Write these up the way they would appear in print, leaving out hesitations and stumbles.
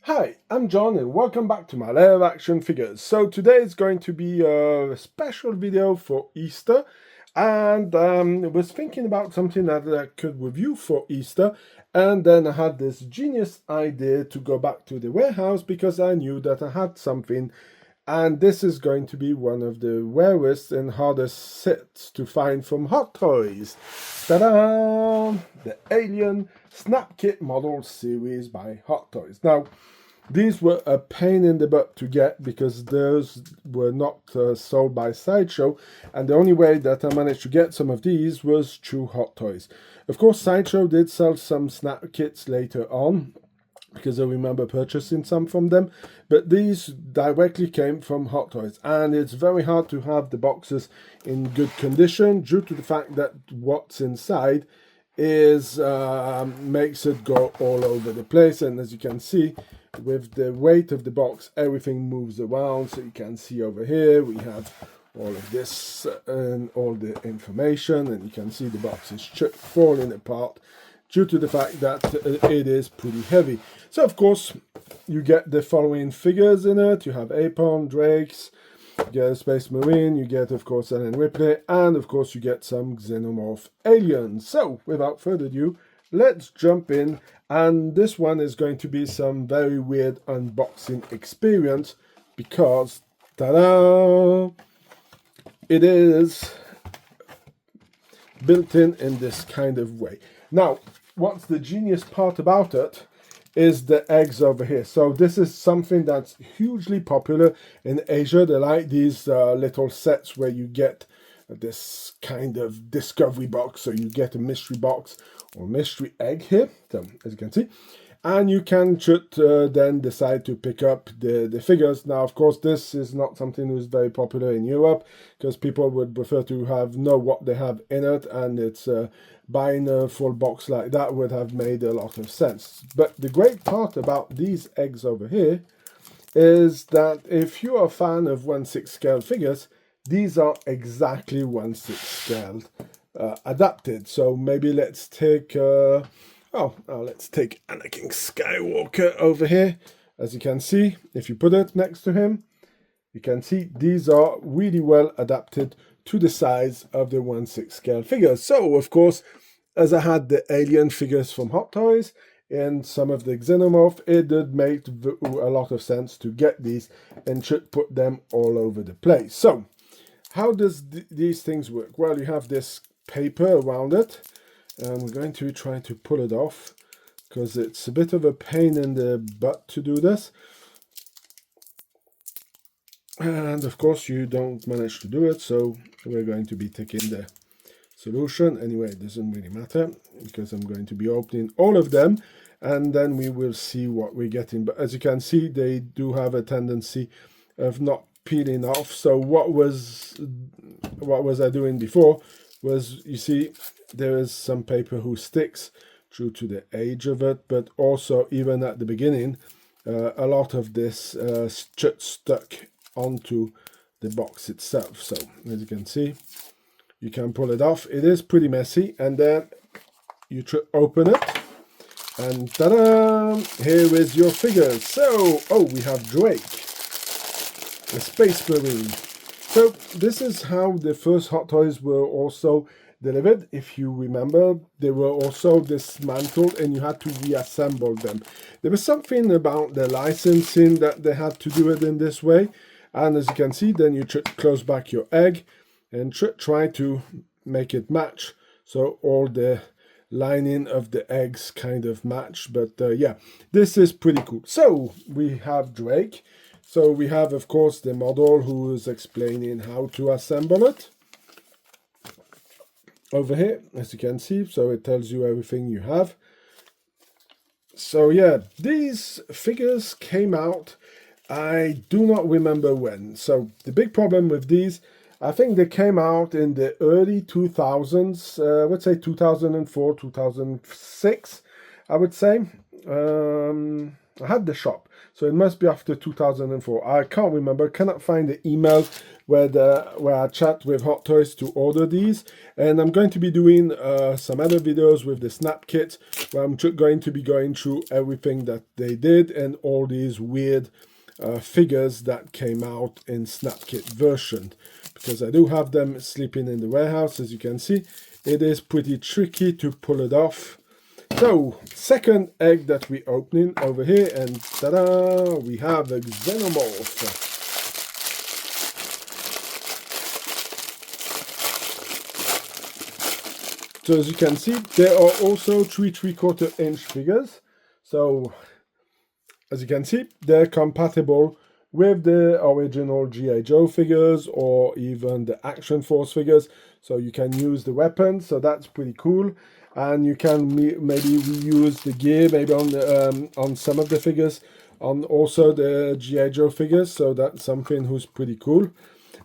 Hi, I'm John and welcome back to my Lair of Action Figures. So today is going to be a special video for Easter, and I was thinking about something that I could review for Easter, and then I had this genius idea to go back to the warehouse because I knew that I had something, and this is going to be one of the rarest and hardest sets to find from Hot Toys. Ta-da! The Alien Snap Kit Model Series by Hot Toys. Now, these were a pain in the butt to get because those were not sold by Sideshow, and the only way that I managed to get some of these was through Hot Toys. Of course, Sideshow did sell some snap kits later on, because I remember purchasing some from them, but these directly came from Hot Toys, and it's very hard to have the boxes in good condition due to the fact that what's inside is makes it go all over the place. And as you can see, with the weight of the box, everything moves around. So you can see over here we have all of this and all the information, and you can see the box is falling apart due to the fact that it is pretty heavy. So of course you get the following figures in it. You have Apon, Drakes, you get a Space Marine, you get of course Ellen Ripley, and of course you get some Xenomorph aliens. So without further ado, let's jump in, and this one is going to be some very weird unboxing experience because, ta-da, it is built in this kind of way. Now, what's the genius part about it is the eggs over here. So this is something that's hugely popular in Asia. They like these little sets where you get this kind of discovery box. So you get a mystery box or mystery egg here, so as you can see, and you can then decide to pick up the figures. Now, of course, this is not something that's very popular in Europe because people would prefer to know what they have in it, and it's buying a full box like that would have made a lot of sense. But the great part about these eggs over here is that if you're a fan of 1/6 scale figures, these are exactly 1/6 scale adapted. So maybe let's take let's take Anakin Skywalker over here. As you can see, if you put it next to him, you can see these are really well adapted to the size of the 1/6 scale figures. So of course, as I had the alien figures from Hot Toys and some of the Xenomorph, it did make a lot of sense to get these and should put them all over the place. So how does these things work? Well, you have this paper around it, and we're going to try to pull it off because it's a bit of a pain in the butt to do this. And of course you don't manage to do it, so we're going to be taking the solution. Anyway, it doesn't really matter because I'm going to be opening all of them, and then we will see what we're getting. But as you can see, they do have a tendency of not peeling off. So what was I doing before was, you see, there is some paper who sticks due to the age of it, but also even at the beginning, a lot of this stuck onto the box itself. So as you can see, you can pull it off. It is pretty messy, and then you open it, and ta-da! Here is your figures. So, we have Drake, the Space Marine. So this is how the first Hot Toys were also delivered. If you remember, they were also dismantled and you had to reassemble them. There was something about the licensing that they had to do it in this way. And as you can see, then you close back your egg and try to make it match. So all the lining of the eggs kind of match. But yeah, this is pretty cool. So we have Drake. So we have, of course, the model who is explaining how to assemble it over here, as you can see. So it tells you everything you have. So yeah, these figures came out, I do not remember when. So the big problem with these, I think they came out in the early 2000s, I would say 2004, 2006, I would say. I had the shop, so it must be after 2004. I can't remember, cannot find the email where I chat with Hot Toys to order these. And I'm going to be doing some other videos with the Snap Kit, where I'm going to be going through everything that they did and all these weird figures that came out in Snap Kit version. Because I do have them sleeping in the warehouse, as you can see. It is pretty tricky to pull it off. So, second egg that we're opening over here, and ta-da, we have a Xenomorph. So as you can see, there are also 3 3/4 inch figures. So, as you can see, they're compatible with the original G.I. Joe figures or even the Action Force figures. So you can use the weapons, so that's pretty cool. And you can maybe reuse the gear, maybe on some of the figures, on also the G.I. Joe figures. So that's something who's pretty cool.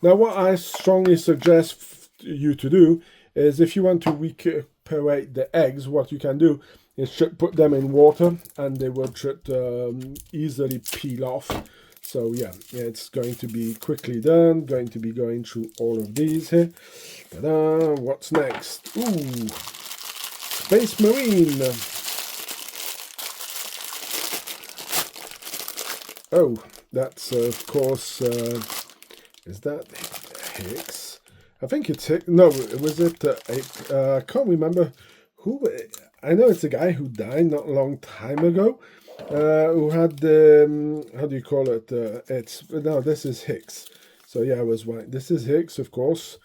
Now, what I strongly suggest you to do is, if you want to recuperate the eggs, what you can do is put them in water, and they will easily peel off. So yeah, it's going to be quickly done. Going to be going through all of these here. Ta-da! What's next? Ooh, Space Marine. Oh, that's of course. Is that Hicks? I think it's Hicks. No, was it? I can't remember who. I know it's a guy who died not a long time ago. Who had the how do you call it? This is Hicks. So yeah, I was right. This is Hicks, of course.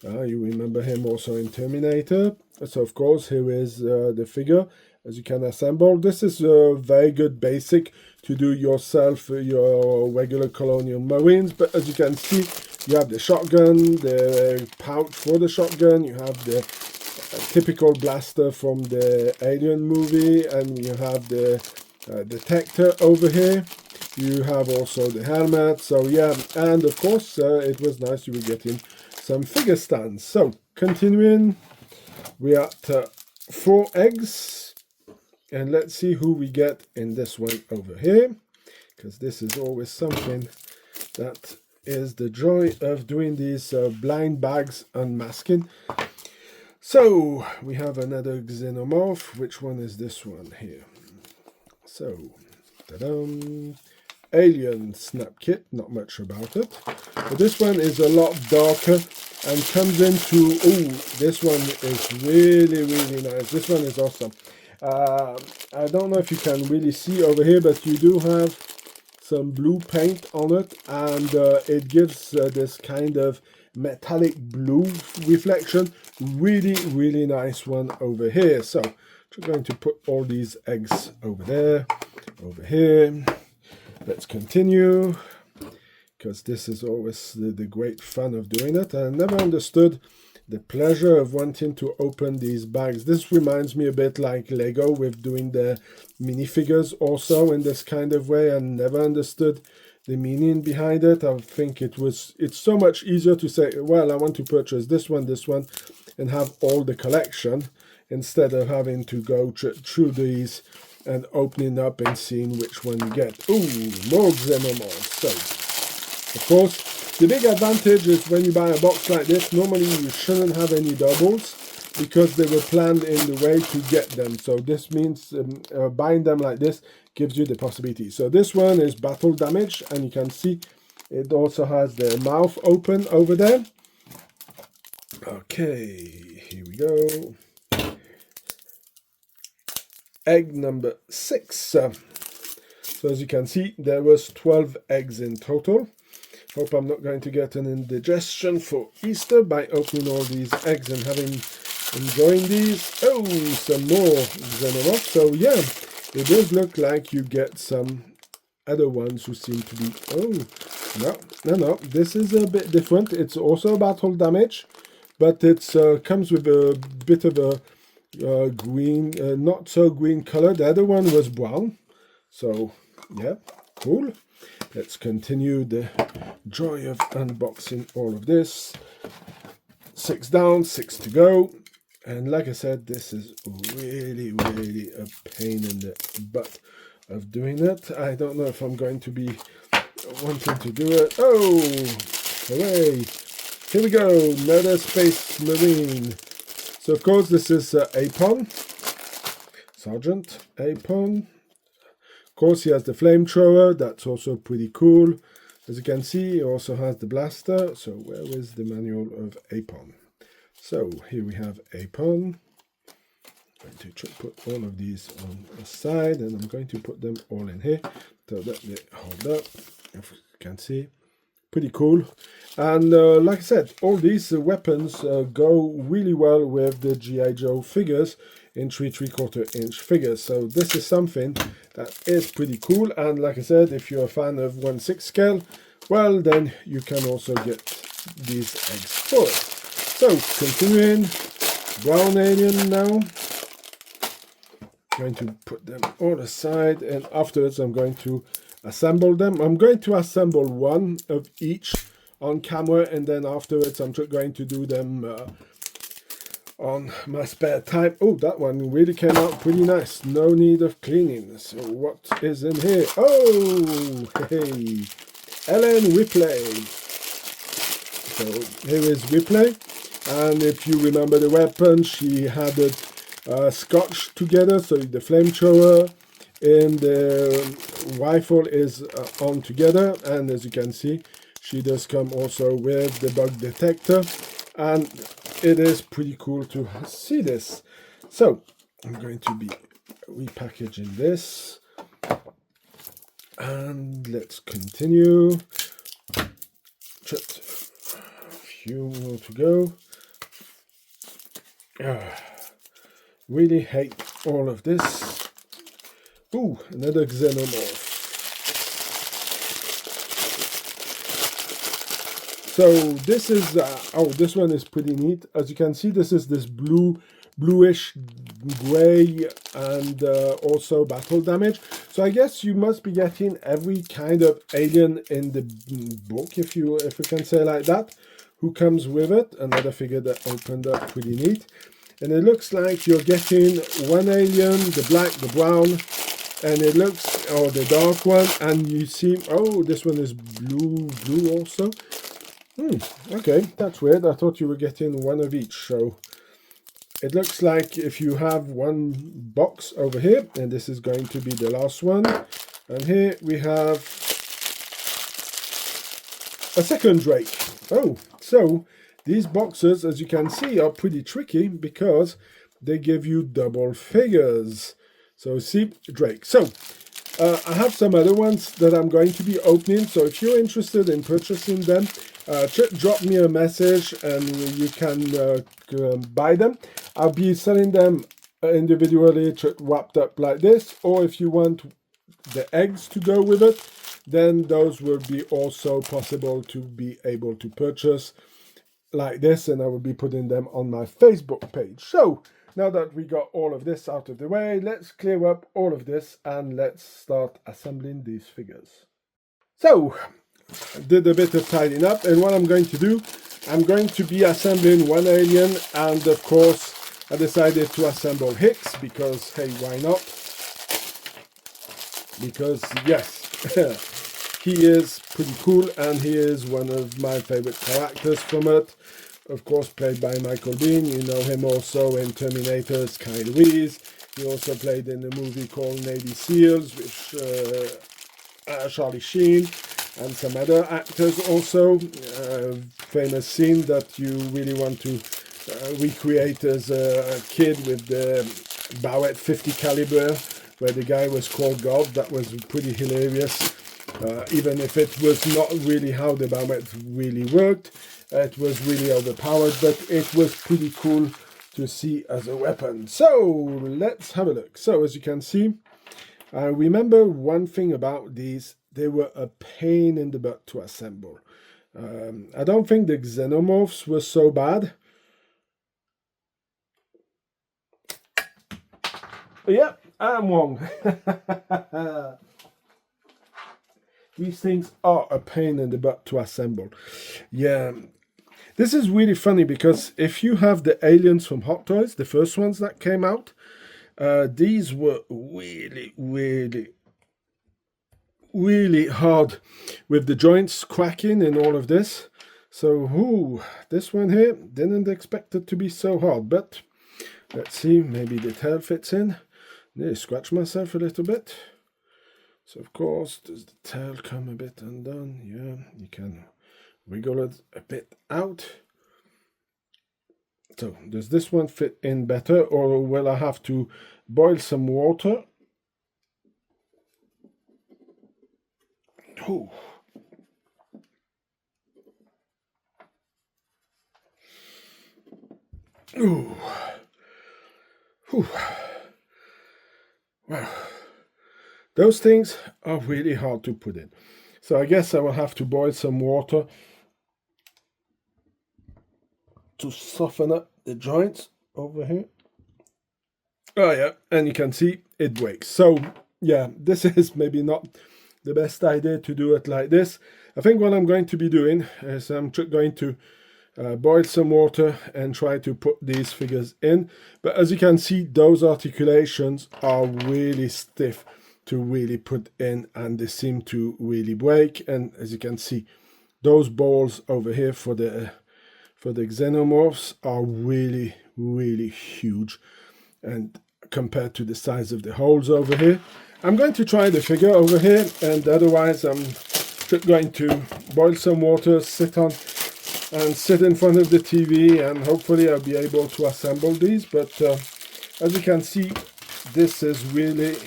You remember him also in Terminator. So of course, here is the figure, as you can assemble. This is a very good basic to do yourself, your regular Colonial Marines. But as you can see, you have the shotgun, the pouch for the shotgun, you have the typical blaster from the Alien movie, and you have the detector over here. You have also the helmet. So yeah, and of course it was nice you were getting some figure stands. So continuing, we are at 4 eggs, and let's see who we get in this one over here, because this is always something that is the joy of doing these blind bags unmasking. So we have another Xenomorph. Which one is this one here? So, ta-dam! Alien Snap Kit, not much about it. But this one is a lot darker and comes into, this one is really, really nice. This one is awesome. I don't know if you can really see over here, but you do have some blue paint on it, and it gives this kind of metallic blue reflection. Really, really nice one over here. So we're going to put all these eggs over there, over here. Let's continue, because this is always the great fun of doing it. I never understood the pleasure of wanting to open these bags. This reminds me a bit like Lego with doing the minifigures also in this kind of way. I never understood the meaning behind it. I think it's so much easier to say, well, I want to purchase this one, and have all the collection, instead of having to go through these and opening up and seeing which one you get. Ooh, more Xenomorphs. So, of course, the big advantage is when you buy a box like this, normally you shouldn't have any doubles, because they were planned in the way to get them. So this means buying them like this gives you the possibility. So this one is battle damage, and you can see it also has the mouth open over there. Okay, here we go. Egg number 6. So as you can see, there was 12 eggs in total. Hope I'm not going to get an indigestion for Easter by opening all these eggs and enjoying these. Oh, some more Xenomorph. So yeah, it does look like you get some other ones who seem to be... Oh, no. This is a bit different. It's also battle damage, but it comes with a bit of a green, not so green color. The other one was brown. So yeah, cool. Let's continue the joy of unboxing all of this. 6 down, 6 to go. And like I said, this is really, really a pain in the butt of doing it. I don't know if I'm going to be wanting to do it. Oh, hooray! Here we go, another Space Marine. So of course this is Apon, Sergeant Apon. Of course he has the flamethrower, that's also pretty cool. As you can see, he also has the blaster. So where is the manual of Apon? So here we have Apon. I'm going to put all of these on the side, and I'm going to put them all in here so that they hold up. If you can see, pretty cool. And like I said, all these weapons go really well with the G.I. Joe figures in 3¾ inch figures. So this is something that is pretty cool. And like I said, if you're a fan of 1/6 scale, well, then you can also get these eggs for it. So continuing, brown alien now. Going to put them all aside, and afterwards I'm going to assemble them. I'm going to assemble one of each on camera, and then afterwards I'm going to do them on my spare time. Oh, that one really came out pretty nice. No need of cleaning. So what is in here? Oh, hey, Ellen Ripley. So here is Ripley, and if you remember the weapon, she had it scotched together, so the flamethrower and the rifle is on together, and as you can see, she does come also with the bug detector, and it is pretty cool to see this. So I'm going to be repackaging this, and let's continue. Just a few more to go. Really hate all of this. Ooh, another xenomorph. So this is, oh, this one is pretty neat. As you can see, this is this bluish gray, and also battle damage. So I guess you must be getting every kind of alien in the book, if you can say like that, who comes with it. Another figure that opened up pretty neat. And it looks like you're getting one alien, the black, the brown, and it looks, or the dark one, and you see, oh, this one is blue also. Okay, that's weird. I thought you were getting one of each. So it looks like if you have one box over here, and this is going to be the last one, and here we have a second Drake. Oh, so these boxes, as you can see, are pretty tricky because they give you double figures. So see, Drake. So I have some other ones that I'm going to be opening. So if you're interested in purchasing them, drop me a message and you can buy them. I'll be selling them individually wrapped up like this. Or if you want the eggs to go with it, then those will be also possible to be able to purchase like this, and I will be putting them on my Facebook page. So now that we got all of this out of the way, let's clear up all of this and let's start assembling these figures. So did a bit of tidying up, and what I'm going to do, I'm going to be assembling one alien, and of course I decided to assemble Hicks because hey, why not? Because yes, he is pretty cool, and he is one of my favorite characters from it. Of course, played by Michael Biehn. You know him also in Terminator's Kyle Reese. He also played in a movie called Navy SEALs with Charlie Sheen and some other actors also. Famous scene that you really want to recreate as a kid with the Barrett 50 caliber, where the guy was called Golf. That was pretty hilarious. Even if it was not really how the Barrett really worked, it was really overpowered, but it was pretty cool to see as a weapon. So let's have a look. So as you can see, I remember one thing about these: they were a pain in the butt to assemble. I don't think the xenomorphs were so bad. Yeah, I'm wrong. These things are a pain in the butt to assemble. Yeah, this is really funny because if you have the aliens from Hot Toys, the first ones that came out, these were really, really really hard with the joints cracking and all of this. So, this one here, didn't expect it to be so hard, but let's see, maybe the tail fits in. Nearly scratched myself a little bit. So of course, does the tail come a bit undone? Yeah, you can wiggle it a bit out. So does this one fit in better, or will I have to boil some water? Ooh. Ooh. Ooh. Wow. Those things are really hard to put in. So I guess I will have to boil some water to soften up the joints over here. Oh yeah, and you can see it breaks. So yeah, this is maybe not the best idea to do it like this. I think what I'm going to be doing is I'm going to boil some water and try to put these figures in. But as you can see, those articulations are really stiff to really put in, and they seem to really break. And as you can see, those balls over here for the xenomorphs are really, really huge, and compared to the size of the holes over here. I'm going to try the figure over here, and otherwise I'm just going to boil some water, sit in front of the TV, and hopefully I'll be able to assemble these. But as you can see, this is really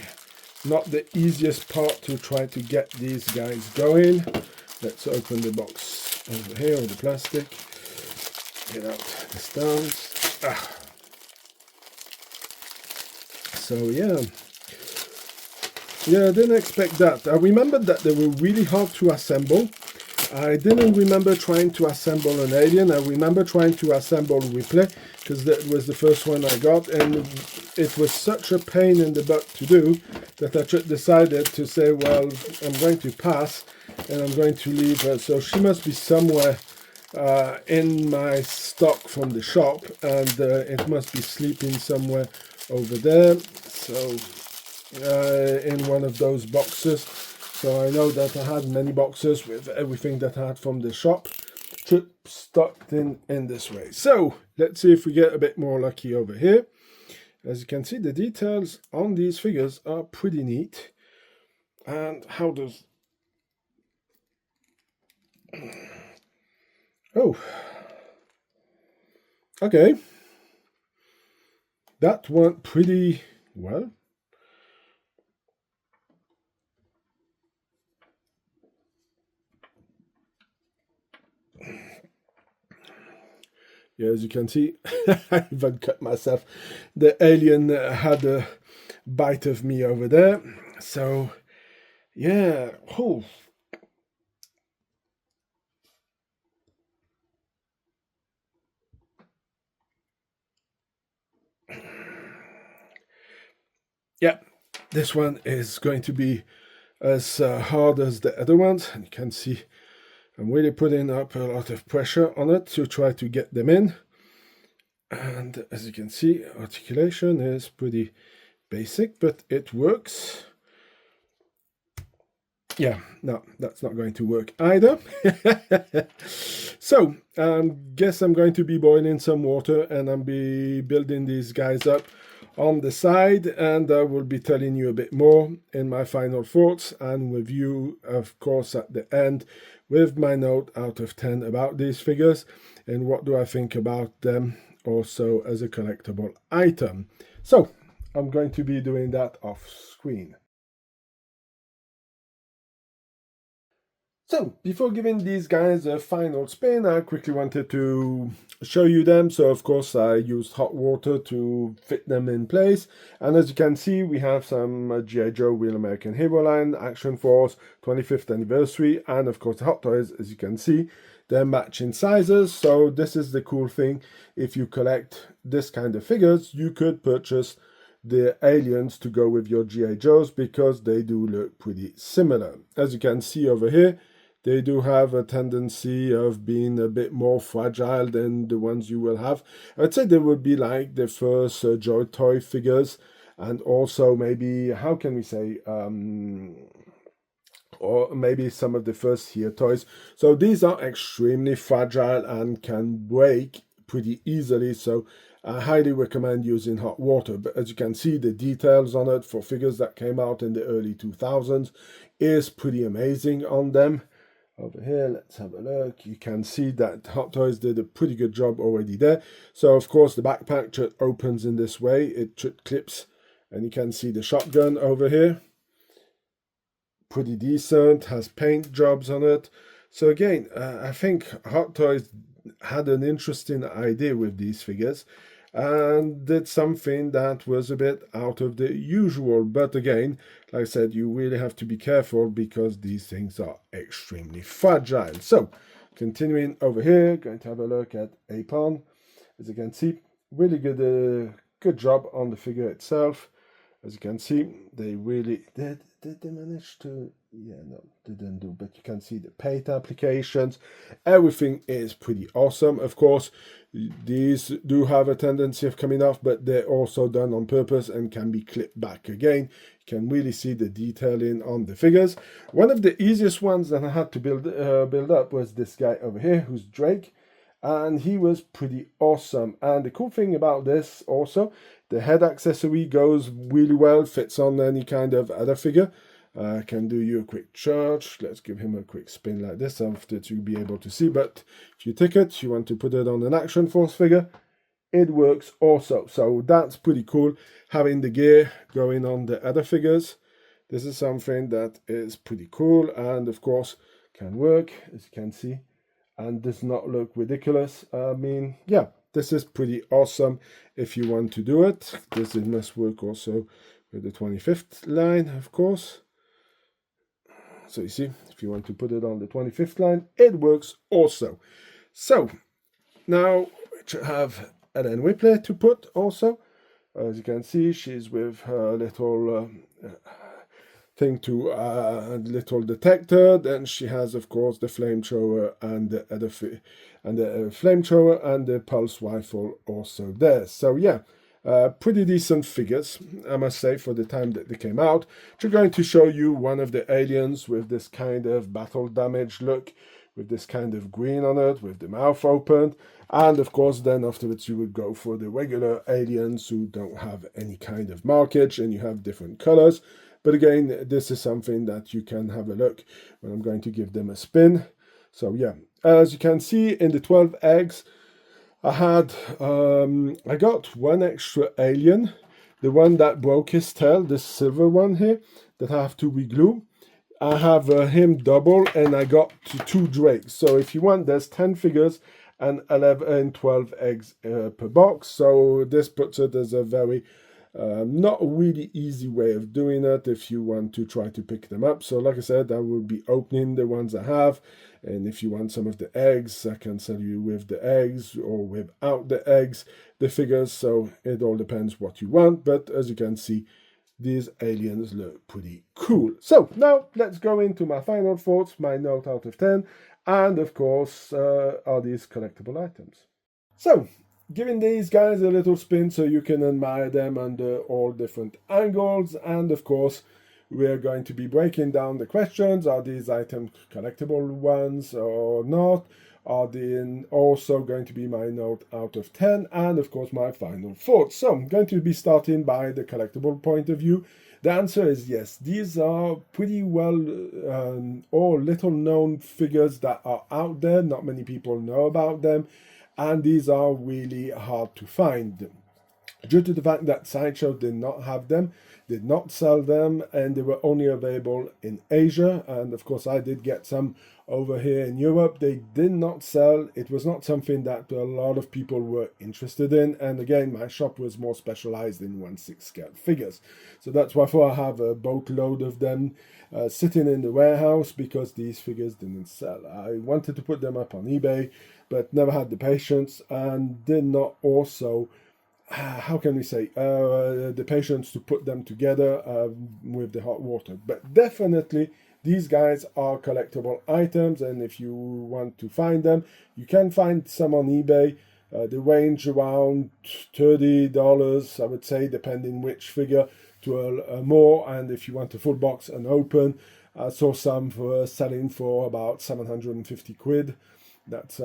not the easiest part to try to get these guys going. Let's open the box over here with the plastic. Get out the stones. So yeah, I didn't expect that. I remembered that they were really hard to assemble. I didn't remember trying to assemble an alien. I remember trying to assemble Ripley, because that was the first one I got, and it was such a pain in the butt to do that I just decided to say, well, I'm going to pass and I'm going to leave her. So she must be somewhere in my stock from the shop, and it must be sleeping somewhere over there. So in one of those boxes. So I know that I had many boxes with everything that I had from the shop stuck in this way. So let's see if we get a bit more lucky over here. As you can see, the details on these figures are pretty neat. And how does... Oh, okay. That went pretty well. Yeah, as you can see, I even cut myself. The alien had a bite of me over there. So, yeah. Oh. Yeah, this one is going to be as hard as the other ones. And you can see I'm really putting up a lot of pressure on it to try to get them in. And as you can see, articulation is pretty basic, but it works. Yeah, no, that's not going to work either. So, guess I'm going to be boiling some water, and I'll be building these guys up on the side, and I will be telling you a bit more in my final thoughts and review, of course, at the end with my note out of 10 about these figures and what do I think about them also as a collectible item. So, I'm going to be doing that off screen. So, before giving these guys a final spin, I quickly wanted to show you them. So, of course, I used hot water to fit them in place. And as you can see, we have some G.I. Joe Real American Hero Line, Action Force, 25th anniversary, and of course, the Hot Toys, as you can see, they're matching sizes. So, this is the cool thing. If you collect this kind of figures, you could purchase the aliens to go with your G.I. Joes because they do look pretty similar. As you can see over here, they do have a tendency of being a bit more fragile than the ones you will have. I'd say they would be like the first Joy Toy figures, and also maybe, how can we say, or maybe some of the first here toys. So these are extremely fragile and can break pretty easily, so I highly recommend using hot water. But as you can see, the details on it for figures that came out in the early 2000s is pretty amazing on them. Over here, let's have a look. You can see that Hot Toys did a pretty good job already there. So of course the backpack just opens in this way, it just clips, and you can see the shotgun over here. Pretty decent, has paint jobs on it. So again, I think Hot Toys had an interesting idea with these figures and did something that was a bit out of the usual. But again, like I said, you really have to be careful because these things are extremely fragile. So continuing over here, going to have a look at Apon. As you can see, really good job on the figure itself. As you can see, they really did they manage to, yeah, no, they didn't do, but you can see the paint applications. Everything is pretty awesome. Of course, these do have a tendency of coming off, but they're also done on purpose and can be clipped back again. You can really see the detailing on the figures. One of the easiest ones that I had to build up was this guy over here, who's Drake. And he was pretty awesome. And the cool thing about this also, the head accessory goes really well, fits on any kind of other figure. Can do you a quick charge. Let's give him a quick spin like this after to be able to see. But if you take it, you want to put it on an Action Force figure, it works also. So that's pretty cool, having the gear going on the other figures. This is something that is pretty cool and of course can work, as you can see, and does not look ridiculous. I mean, yeah, this is pretty awesome if you want to do it. This must work also with the 25th line, of course. So you see, if you want to put it on the 25th line, it works also. So now we have Ellen Ripley to put also. As you can see, she's with her little thing to little detector. Then she has, of course, the flamethrower and the other flamethrower and the pulse rifle also there. So yeah, pretty decent figures, I must say, for the time that they came out. We're going to show you one of the aliens with this kind of battle damage look, with this kind of green on it, with the mouth opened. And of course, then afterwards you would go for the regular aliens who don't have any kind of markage and you have different colors. But again, this is something that you can have a look when I'm going to give them a spin. So yeah, as you can see in the 12 eggs, I got one extra alien, the one that broke his tail, this silver one here, that I have to reglue. I have him double and I got 2 drakes. So if you want, there's 10 figures and 12 eggs per box. So this puts it as a very not a really easy way of doing it if you want to try to pick them up. So like I said, I will be opening the ones I have, and if you want some of the eggs, I can sell you with the eggs or without the eggs the figures. So it all depends what you want, but as you can see, these aliens look pretty cool. So now let's go into my final thoughts, my note out of 10, and of course are these collectible items. So giving these guys a little spin so you can admire them under all different angles. And of course, we're going to be breaking down the questions. Are these items collectible ones or not? Are they also going to be my note out of 10? And of course, my final thoughts. So I'm going to be starting by the collectible point of view. The answer is yes. These are pretty well or little known figures that are out there. Not many people know about them. And these are really hard to find due to the fact that Sideshow did not have them, did not sell them, and they were only available in Asia. And of course I did get some over here in Europe. They did not sell. It was not something that a lot of people were interested in, and again, my shop was more specialized in 1/6 scale figures. So that's why I have a boatload of them sitting in the warehouse, because these figures didn't sell. I wanted to put them up on eBay, but never had the patience, and did not also, how can we say, the patience to put them together with the hot water. But definitely these guys are collectible items, and if you want to find them, you can find some on eBay. They range around $30, I would say, depending which figure, to a more. And if you want a full box and open, I saw some for selling for about 750 quid. That's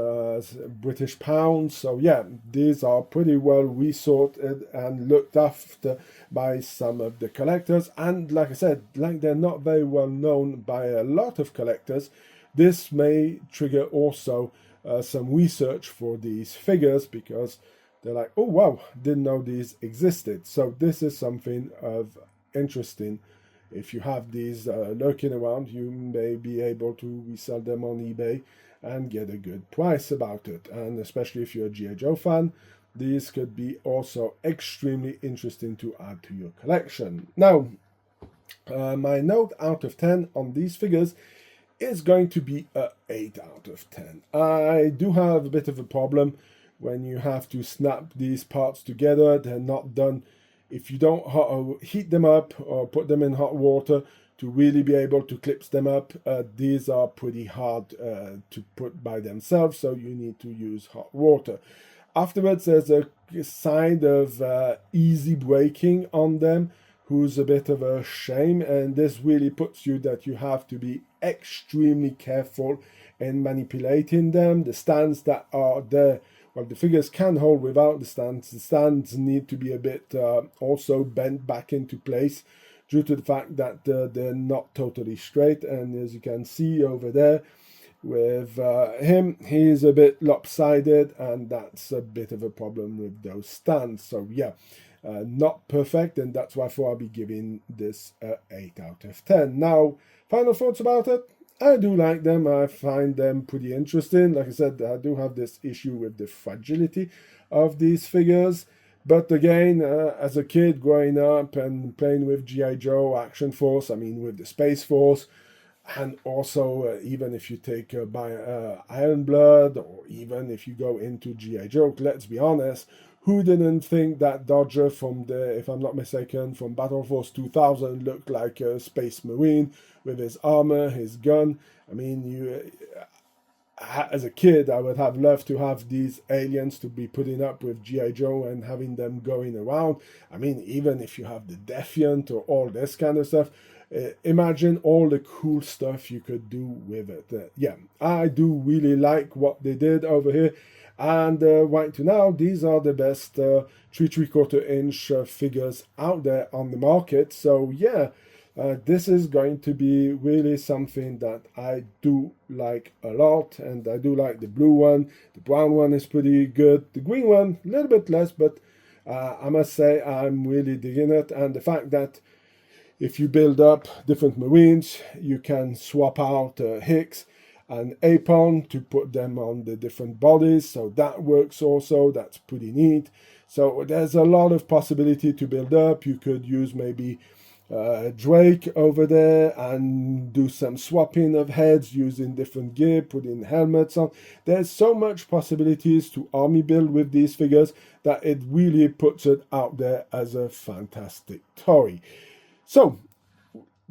British pounds. So yeah, these are pretty well resorted and looked after by some of the collectors. And like I said, like they're not very well known by a lot of collectors, this may trigger also some research for these figures, because they're like, oh wow, didn't know these existed. So this is something of interesting. If you have these lurking around, you may be able to resell them on eBay and get a good price about it. And especially if you're a G.I. Joe fan, these could be also extremely interesting to add to your collection. Now, my note out of 10 on these figures is going to be a 8 out of 10. I do have a bit of a problem when you have to snap these parts together. They're not done. If you don't heat them up or put them in hot water to really be able to clip them up, these are pretty hard to put by themselves, so you need to use hot water. Afterwards, there's a sign of easy breaking on them, who's a bit of a shame, and this really puts you that you have to be extremely careful in manipulating them. The stands that are there, well, the figures can hold without the stands. The stands need to be a bit also bent back into place due to the fact that they're not totally straight. And as you can see over there with him, he's a bit lopsided, and that's a bit of a problem with those stands. So yeah, not perfect, and that's why I'll be giving this 8 out of 10. Now, final thoughts about it. I do like them. I find them pretty interesting. Like I said, I do have this issue with the fragility of these figures. But again, as a kid growing up and playing with G.I. Joe, Action Force, I mean with the Space Force, and also even if you take Iron Blood, or even if you go into G.I. Joe, let's be honest, who didn't think that Dodger from the, if I'm not mistaken, from Battle Force 2000 looked like a Space Marine with his armor, his gun? I mean, as a kid, I would have loved to have these aliens to be putting up with G.I. Joe and having them going around. I mean, even if you have the Defiant or all this kind of stuff, imagine all the cool stuff you could do with it. Yeah, I do really like what they did over here. And right to now, these are the best 3¾ inch figures out there on the market. So yeah, this is going to be really something that I do like a lot. And I do like the blue one. The brown one is pretty good. The green one, a little bit less, but I must say I'm really digging it. And the fact that if you build up different Marines, you can swap out Hicks and Apon to put them on the different bodies, so that works also. That's pretty neat. So there's a lot of possibility to build up. You could use maybe Drake over there and do some swapping of heads using different gear, putting helmets on. There's so much possibilities to army build with these figures that it really puts it out there as a fantastic toy. So,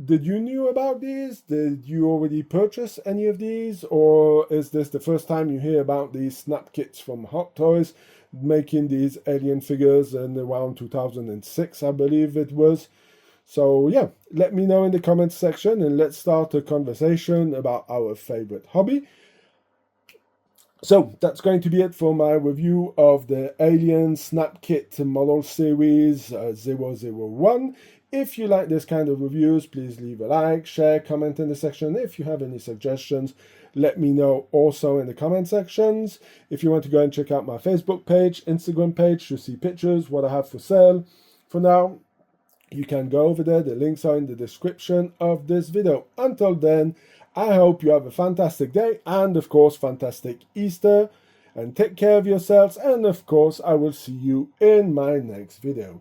did you knew about these? Did you already purchase any of these? Or is this the first time you hear about these snap kits from Hot Toys making these alien figures in around 2006, I believe it was? So yeah, let me know in the comments section and let's start a conversation about our favorite hobby. So that's going to be it for my review of the Alien Snap Kit Model Series 001. If you like this kind of reviews, please leave a like, share, comment in the section. If you have any suggestions, let me know also in the comment sections. If you want to go and check out my Facebook page, Instagram page to see pictures, what I have for sale. For now, you can go over there. The links are in the description of this video. Until then, I hope you have a fantastic day and, of course, fantastic Easter. And take care of yourselves. And, of course, I will see you in my next video.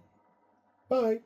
Bye.